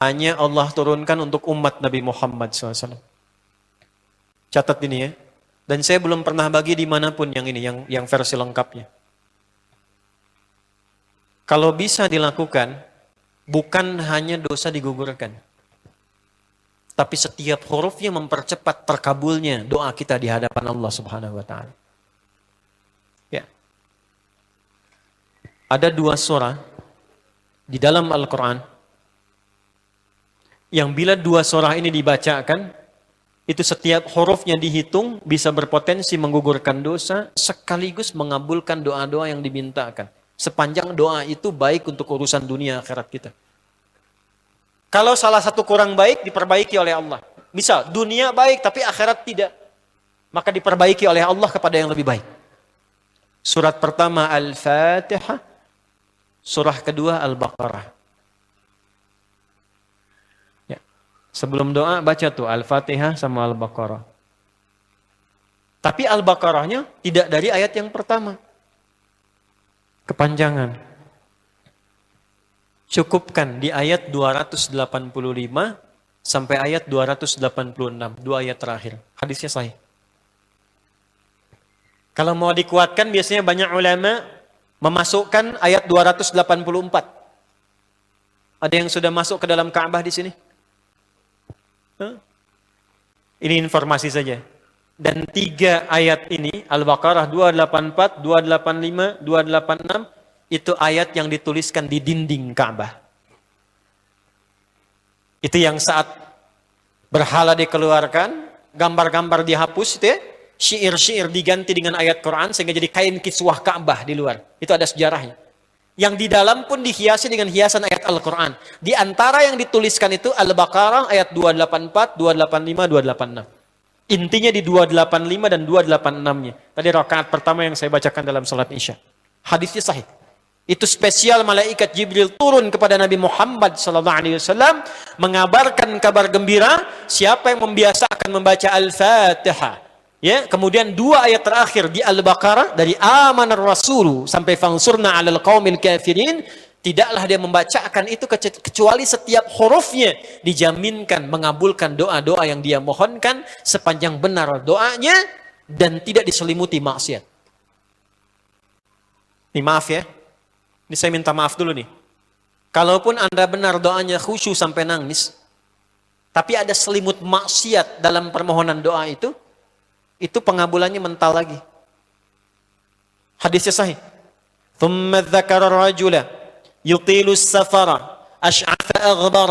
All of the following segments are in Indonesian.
hanya Allah turunkan untuk umat Nabi Muhammad SAW. Catat ini ya. Dan saya belum pernah bagi dimanapun yang ini, yang versi lengkapnya. Kalau bisa dilakukan, bukan hanya dosa digugurkan, tapi setiap hurufnya mempercepat terkabulnya doa kita di hadapan Allah Subhanahu wa Ta'ala. Ya. Ada 2 surah di dalam Al-Quran yang bila 2 surah ini dibacakan, itu setiap hurufnya dihitung bisa berpotensi menggugurkan dosa sekaligus mengabulkan doa-doa yang dimintakan. Sepanjang doa itu baik untuk urusan dunia akhirat kita. Kalau salah satu kurang baik, diperbaiki oleh Allah. Misal, dunia baik tapi akhirat tidak. Maka diperbaiki oleh Allah kepada yang lebih baik. Surat pertama Al-Fatihah. Surah kedua Al-Baqarah. Ya. Sebelum doa, baca tuh Al-Fatihah sama Al-Baqarah. Tapi Al-Baqarahnya tidak dari ayat yang pertama. Kepanjangan. Cukupkan di ayat 285 sampai ayat 286, 2 ayat terakhir. Hadisnya sahih. Kalau mau dikuatkan biasanya banyak ulama memasukkan ayat 284. Ada yang sudah masuk ke dalam Ka'bah di sini? Ini informasi saja. Dan 3 ayat ini, Al-Baqarah 284, 285, 286, itu ayat yang dituliskan di dinding Ka'bah. Itu yang saat berhala dikeluarkan, gambar-gambar dihapus, itu ya, syair-syair diganti dengan ayat Quran, sehingga jadi kain kiswah Ka'bah di luar. Itu ada sejarahnya. Yang di dalam pun dihiasi dengan hiasan ayat Al-Quran. Di antara yang dituliskan itu Al-Baqarah ayat 284, 285, 286. Intinya di 285 dan 286-nya. Tadi rakaat pertama yang saya bacakan dalam salat Isya. Hadisnya sahih. Itu spesial malaikat Jibril turun kepada Nabi Muhammad SAW mengabarkan kabar gembira siapa yang membiasakan membaca Al-Fatihah. Ya, kemudian 2 ayat terakhir di Al-Baqarah dari amanar rasulu sampai fansurna 'alal qaumil kafirin. Tidaklah dia membacakan itu kecuali setiap hurufnya dijaminkan mengabulkan doa-doa yang dia mohonkan sepanjang benar doanya dan tidak diselimuti maksiat. Ini maaf ya. Ini saya minta maaf dulu nih. Kalaupun Anda benar doanya khusyuk sampai nangis, tapi ada selimut maksiat dalam permohonan doa itu pengabulannya mental lagi. Hadisnya sahih. Thumma dzakara rajula يطيل السفر أشعث أغبر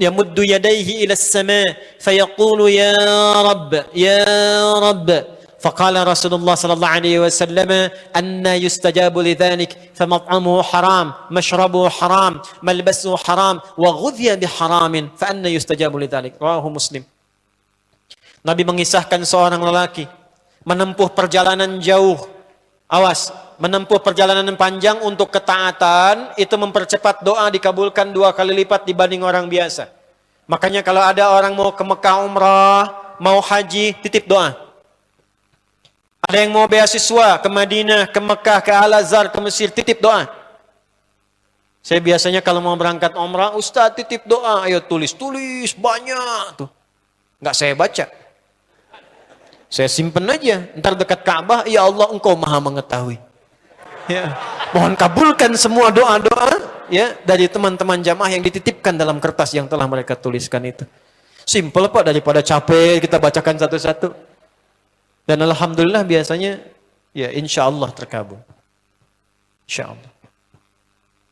يمد يديه إلى السماء فيقول يا رب فقال رسول الله صلى الله عليه وسلم أن يستجاب لذلك فمطعمه حرام مشربه حرام ملبسه حرام وغذي بحرام فأن يستجاب لذلك رواه مسلم. Nabi mengisahkan seorang lelaki menempuh perjalanan jauh. Awas, menempuh perjalanan panjang untuk ketaatan, itu mempercepat doa dikabulkan 2 kali lipat dibanding orang biasa. Makanya kalau ada orang mau ke Mekah umrah, mau haji, titip doa. Ada yang mau beasiswa ke Madinah, ke Mekah, ke Al-Azhar, ke Mesir, titip doa. Saya biasanya kalau mau berangkat umrah, Ustaz titip doa, ayo tulis banyak tuh. Nggak saya baca. Saya simpen aja, ntar dekat Ka'bah, ya Allah engkau maha mengetahui. Ya, mohon kabulkan semua doa-doa ya dari teman-teman jamaah yang dititipkan dalam kertas yang telah mereka tuliskan itu. Simple Pak, daripada capek kita bacakan satu-satu. Dan alhamdulillah biasanya ya insya Allah terkabul. Insya Allah.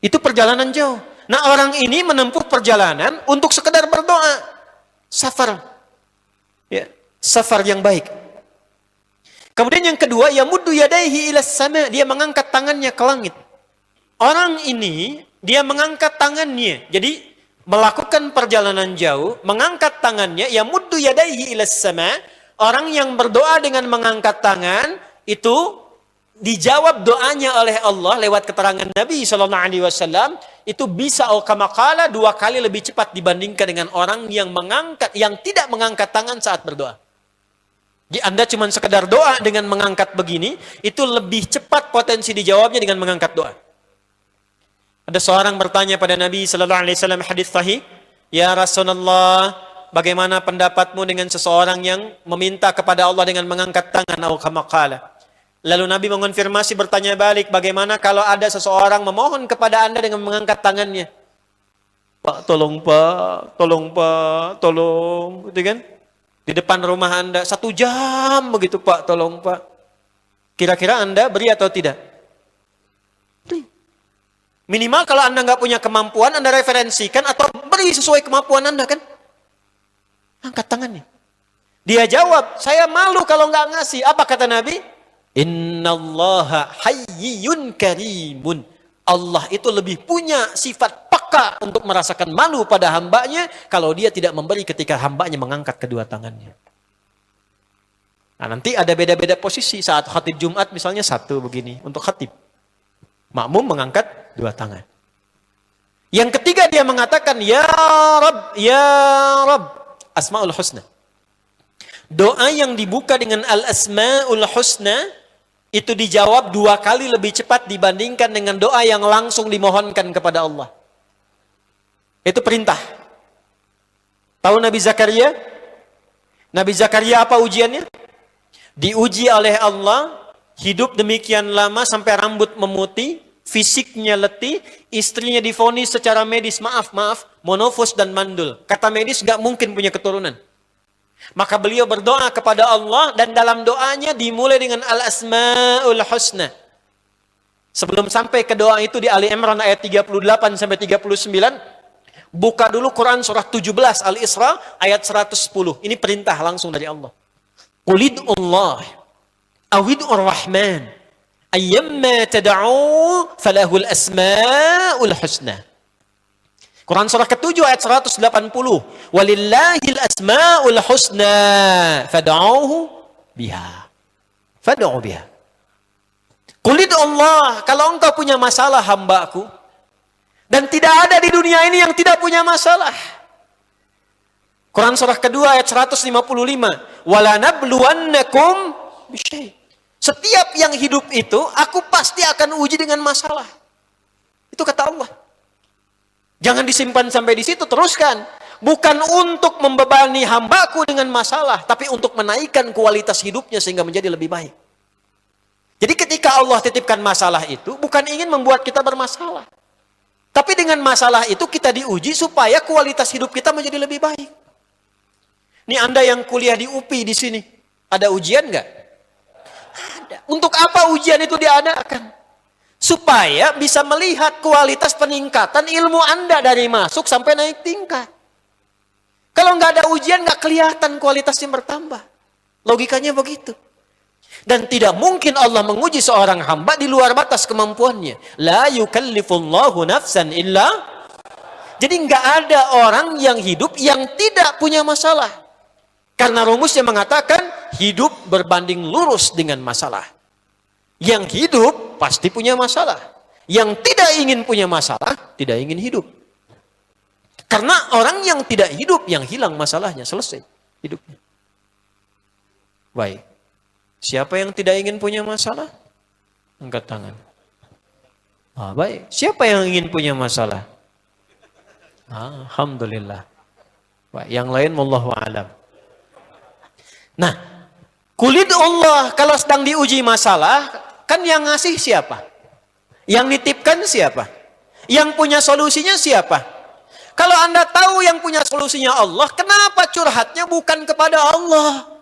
Itu perjalanan jauh. Nah orang ini menempuh perjalanan untuk sekedar berdoa. Safar. Ya, safar yang baik. Kemudian yang kedua, yamuddu yadaihi ilas sama, dia mengangkat tangannya ke langit. Orang ini dia mengangkat tangannya. Jadi melakukan perjalanan jauh, mengangkat tangannya, yamuddu yadaihi ilas sama. Orang yang berdoa dengan mengangkat tangan itu dijawab doanya oleh Allah lewat keterangan Nabi SAW. Itu bisa kamakala 2 kali lebih cepat dibandingkan dengan orang yang tidak mengangkat tangan saat berdoa. Jadi Anda cuma sekedar doa dengan mengangkat begini, itu lebih cepat potensi dijawabnya dengan mengangkat doa. Ada seorang bertanya pada Nabi sallallahu alaihi wasallam hadis sahih, Ya Rasulullah, bagaimana pendapatmu dengan seseorang yang meminta kepada Allah dengan mengangkat tangan atau kama qala? Lalu Nabi mengonfirmasi bertanya balik, bagaimana kalau ada seseorang memohon kepada Anda dengan mengangkat tangannya? Pak, tolong Pak, tolong Pak, tolong, gitu kan? Di depan rumah Anda 1 jam begitu Pak, tolong Pak. Kira-kira Anda beri atau tidak? Beri. Minimal kalau Anda nggak punya kemampuan, Anda referensikan atau beri sesuai kemampuan Anda kan? Angkat tangannya. Dia jawab, saya malu kalau nggak ngasih. Apa kata Nabi? Innallaha hayyun karimun. Allah itu lebih punya sifat peka untuk merasakan malu pada hambanya kalau dia tidak memberi ketika hambanya mengangkat kedua tangannya. Nah, nanti ada beda-beda posisi saat khatib Jumat misalnya 1 begini untuk khatib. Makmum mengangkat 2 tangan. Yang ketiga dia mengatakan ya Rabb, ya Rabb. Asmaul Husna. Doa yang dibuka dengan Al-Asmaul Husna itu dijawab 2 kali lebih cepat dibandingkan dengan doa yang langsung dimohonkan kepada Allah. Itu perintah. Tahu Nabi Zakaria? Nabi Zakaria apa ujiannya? Diuji oleh Allah, hidup demikian lama sampai rambut memutih, fisiknya letih, istrinya divonis secara medis, maaf, monofos dan mandul. Kata medis gak mungkin punya keturunan. Maka beliau berdoa kepada Allah dan dalam doanya dimulai dengan Al-Asmaul Husna. Sebelum sampai ke doa itu di Ali Imran ayat 38 sampai 39, buka dulu Quran surah 17 Al-Isra ayat 110. Ini perintah langsung dari Allah. Qulidullah awidur rahman ayyamma tad'u falahul asmaul husna. Quran surah ke-7 ayat 180. Walillahil asmaul husna fad'uhu biha. Fad'u biha. Qulid Allah, kalau engkau punya masalah hambaku, dan tidak ada di dunia ini yang tidak punya masalah. Quran surah kedua ayat 155. Wala nabluwannakum bisyai. Setiap yang hidup itu, aku pasti akan uji dengan masalah. Itu kata Allah. Jangan disimpan sampai di situ, teruskan. Bukan untuk membebani hambaku dengan masalah, tapi untuk menaikkan kualitas hidupnya sehingga menjadi lebih baik. Jadi ketika Allah titipkan masalah itu, bukan ingin membuat kita bermasalah. Tapi dengan masalah itu kita diuji supaya kualitas hidup kita menjadi lebih baik. Ini Anda yang kuliah di UPI di sini, ada ujian nggak? Ada. Untuk apa ujian itu diadakan? Supaya bisa melihat kualitas peningkatan ilmu Anda dari masuk sampai naik tingkat. Kalau nggak ada ujian, nggak kelihatan kualitasnya bertambah. Logikanya begitu. Dan tidak mungkin Allah menguji seorang hamba di luar batas kemampuannya. La yukallifullahu nafsan illa. Jadi nggak ada orang yang hidup yang tidak punya masalah. Karena rumusnya mengatakan hidup berbanding lurus dengan masalah. Yang hidup pasti punya masalah. Yang tidak ingin punya masalah, tidak ingin hidup. Karena orang yang tidak hidup, yang hilang masalahnya, selesai hidupnya. Baik. Siapa yang tidak ingin punya masalah? Angkat tangan. Baik. Siapa yang ingin punya masalah? Alhamdulillah. Baik. Yang lain, wallahu a'lam. Nah, kulit Allah kalau sedang diuji masalah, kan yang ngasih siapa? Yang nitipkan siapa? Yang punya solusinya siapa? Kalau Anda tahu yang punya solusinya Allah, kenapa curhatnya bukan kepada Allah?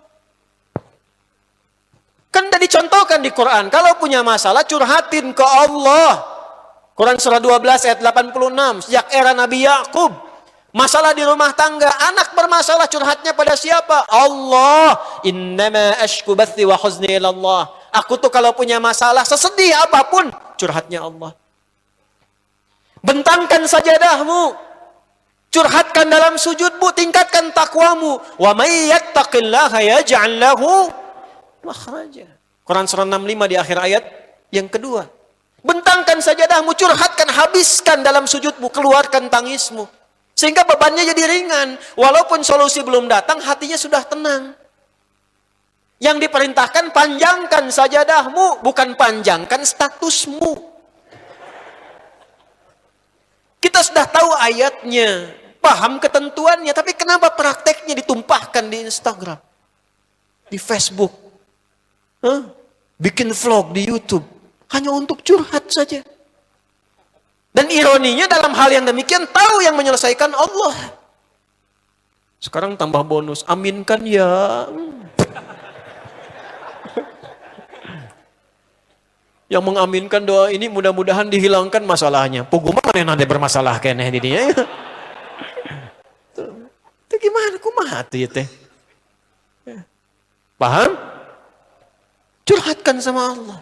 Kan sudah dicontohkan di Quran, kalau punya masalah curhatin ke Allah. Quran surah 12 ayat 86, sejak era Nabi Yakub, masalah di rumah tangga, anak bermasalah curhatnya pada siapa? Allah. Innama ashku bathi wa huzni ila Allah. Aku tuh kalau punya masalah, sesedih apapun, curhatnya Allah. Bentangkan sajadahmu, curhatkan dalam sujudmu, tingkatkan takwamu. Wa may yattaqillaha yaj'al lahu makhraja. Quran surah 65 di akhir ayat yang kedua. Bentangkan sajadahmu, curhatkan, habiskan dalam sujudmu, keluarkan tangismu. Sehingga bebannya jadi ringan. Walaupun solusi belum datang, hatinya sudah tenang. Yang diperintahkan panjangkan sajadahmu, bukan panjangkan statusmu. Kita sudah tahu ayatnya. paham ketentuannya, tapi kenapa prakteknya ditumpahkan di Instagram, di Facebook, bikin vlog di YouTube, hanya untuk curhat saja. Dan ironinya dalam hal yang demikian, tahu yang menyelesaikan Allah. Sekarang tambah bonus, aminkan ya. Yang mengaminkan doa ini mudah-mudahan dihilangkan masalahnya. Puguma mana ada bermasalah kene di dia. Itu gimana kumaha tuh teh? Paham? Curhatkan sama Allah.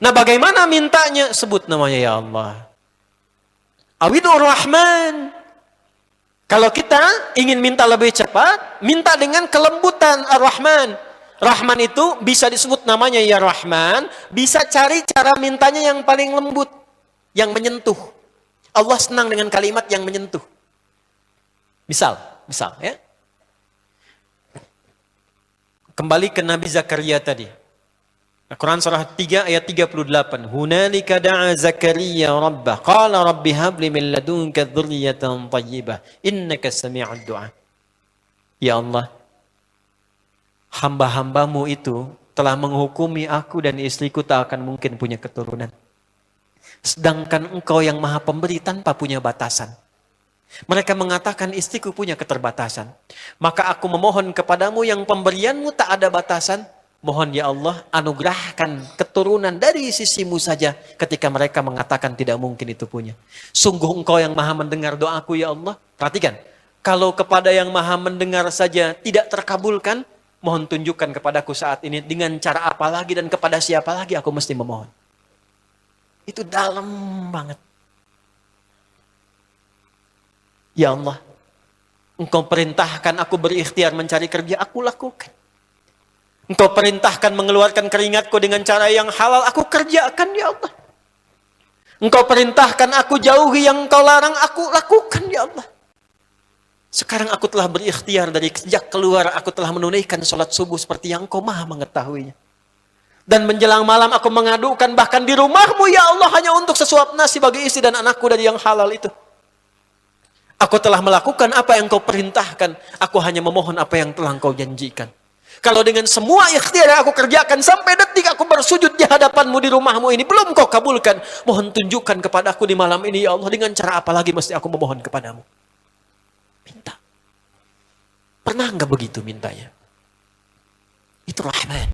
Nah, bagaimana mintanya? Sebut namanya ya Allah. Awidur Rahman. Kalau kita ingin minta lebih cepat, minta dengan kelembutan Ar-Rahman. Rahman itu bisa disebut namanya ya Rahman, bisa cari cara mintanya yang paling lembut, yang menyentuh. Allah senang dengan kalimat yang menyentuh. Misal ya. Kembali ke Nabi Zakaria tadi. Al-Quran surah 3 ayat 38. Hunalika da'a Zakaria rabbah. Qala rabbi habli min ladunka dzurriyyatan thayyibah. Innaka sami'ud du'a. Ya Allah, hamba-hambamu itu telah menghukumi aku dan istriku tak akan mungkin punya keturunan. Sedangkan engkau yang maha pemberi tanpa punya batasan. Mereka mengatakan istriku punya keterbatasan. Maka aku memohon kepadamu yang pemberianmu tak ada batasan. Mohon ya Allah anugerahkan keturunan dari sisimu saja ketika mereka mengatakan tidak mungkin itu punya. Sungguh engkau yang maha mendengar doaku ya Allah. Perhatikan, kalau kepada yang maha mendengar saja tidak terkabulkan, mohon tunjukkan kepadaku saat ini dengan cara apa lagi dan kepada siapa lagi aku mesti memohon. Itu dalam banget. Ya Allah, engkau perintahkan aku berikhtiar mencari kerja, aku lakukan. Engkau perintahkan mengeluarkan keringatku dengan cara yang halal, aku kerjakan ya Allah. Engkau perintahkan aku jauhi yang engkau larang, aku lakukan ya Allah. Sekarang aku telah berikhtiar dari sejak keluar, aku telah menunaikan sholat subuh seperti yang engkau maha mengetahuinya. Dan menjelang malam aku mengadukan bahkan di rumahmu ya Allah hanya untuk sesuap nasi bagi istri dan anakku dari yang halal itu. Aku telah melakukan apa yang engkau perintahkan, aku hanya memohon apa yang telah engkau janjikan. Kalau dengan semua ikhtiar yang aku kerjakan sampai detik aku bersujud di hadapanmu di rumahmu ini belum kau kabulkan, mohon tunjukkan kepadaku di malam ini ya Allah dengan cara apa lagi mesti aku memohon kepadamu. Minta. Pernah enggak begitu mintanya? Itu Rahman.